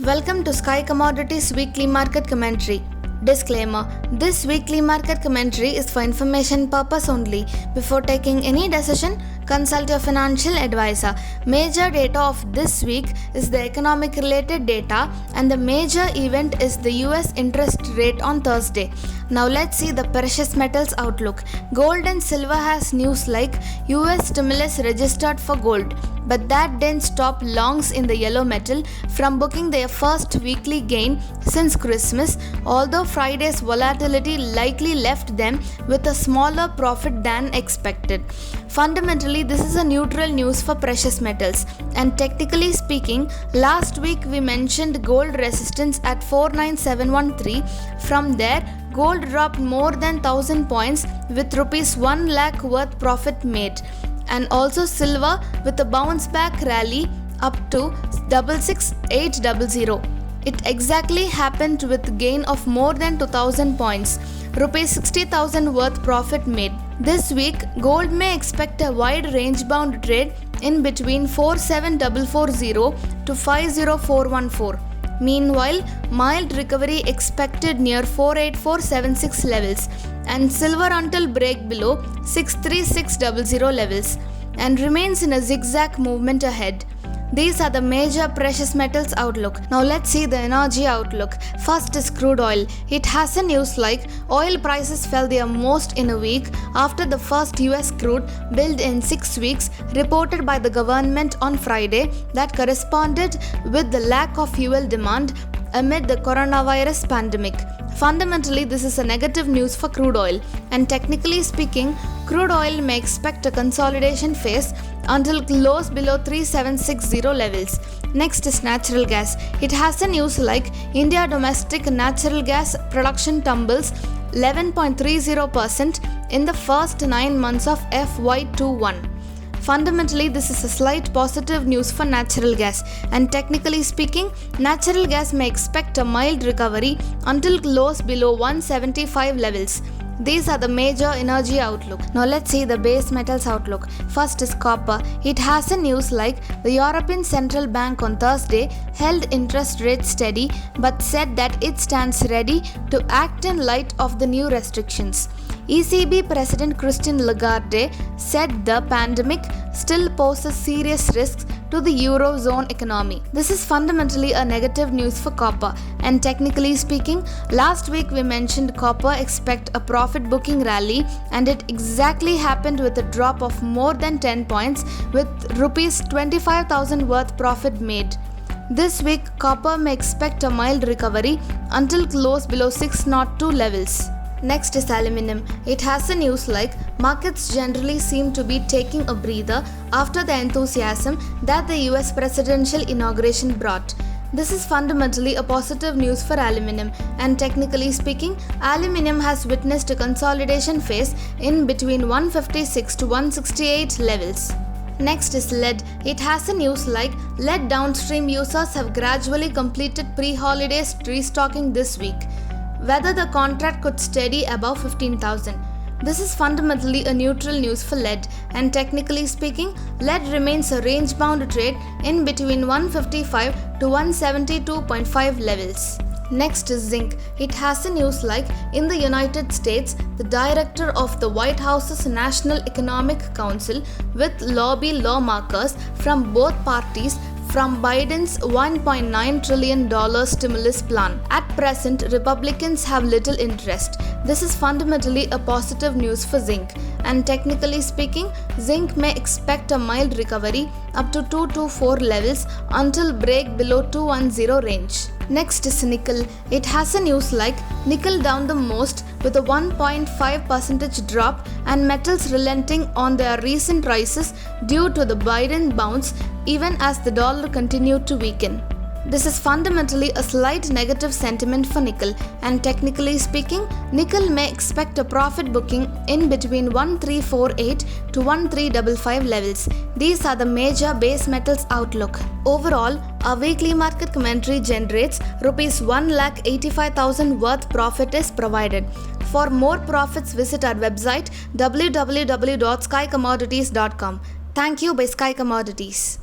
Welcome to Sky Commodities Weekly Market Commentary. Disclaimer: this weekly market commentary is for information purpose only. Before taking any decision, consult your financial advisor. Major data of this week is the economic related data, and the major event is the US interest rate on Thursday. Now let's see the precious metals outlook. Gold and silver has news like US stimulus registered for gold, but that didn't stop longs in the yellow metal from booking their first weekly gain since Christmas, although Friday's volatility likely left them with a smaller profit than expected. Fundamentally, this is a neutral news for precious metals, and technically speaking, last week we mentioned gold resistance at 49713. From there, gold dropped more than 1000 points with rupees 1 lakh worth profit made, and also silver with a bounce back rally up to 66800. It exactly happened with gain of more than 2000 points, rupees 60,000 worth profit made. This week, gold may expect a wide range bound trade in between 47440 to 50414. Meanwhile, mild recovery expected near 48476 levels, and silver until break below 63600 levels, and remains in a zigzag movement ahead. These are the major precious metals outlook. Now let's see the energy outlook. First is crude oil. It has a news like oil prices fell their most in a week after the first US crude build in 6 weeks reported by the government on Friday that corresponded with the lack of fuel demand amid the coronavirus pandemic. Fundamentally, this is a negative news for crude oil, and technically speaking, crude oil may expect a consolidation phase until close below 3760 levels. Next is natural gas. It has a news like India domestic natural gas production tumbles 11.30% in the first 9 months of FY21. Fundamentally, this is a slight positive news for natural gas, and technically speaking, natural gas may expect a mild recovery until close below 175 levels. These are the major energy outlook. Now let's see the base metals outlook. First is copper. It has a news like the European Central Bank on Thursday held interest rates steady but said that it stands ready to act in light of the new restrictions. ECB President Christine Lagarde said the pandemic still poses serious risks to the Eurozone economy. This is fundamentally a negative news for copper, and technically speaking, last week we mentioned copper expect a profit booking rally, and it exactly happened with a drop of more than 10 points with rupees 25,000 worth profit made. This week, copper may expect a mild recovery until close below 602 levels. Next is aluminium. It has a news like markets generally seem to be taking a breather after the enthusiasm that the US presidential inauguration brought. This is fundamentally a positive news for aluminium, and technically speaking, aluminium has witnessed a consolidation phase in between 156 to 168 levels. Next is lead. It has a news like lead downstream users have gradually completed pre-holiday restocking this week. Whether the contract could steady above 15,000. This is fundamentally a neutral news for lead, and technically speaking, lead remains a range-bound trade in between 155 to 172.5 levels. Next is zinc. It has a news like in the United States, the director of the White House's National Economic Council with lobby lawmakers from both parties from Biden's $1.9 trillion stimulus plan. At present, Republicans have little interest. This is fundamentally a positive news for zinc, and technically speaking, zinc may expect a mild recovery up to 224 levels until break below 210 range. Next is nickel. It has a news like nickel down the most with a 1.5% drop, and metals relenting on their recent rises due to the Biden bounce even as the dollar continued to weaken. This is fundamentally a slight negative sentiment for nickel, and technically speaking, nickel may expect a profit booking in between 1348 to 1355 levels. These are the major base metals outlook. Overall, our weekly market commentary generates rupees 1,85,000 worth profit is provided. For more profits, visit our website www.skycommodities.com. Thank you by Sky Commodities.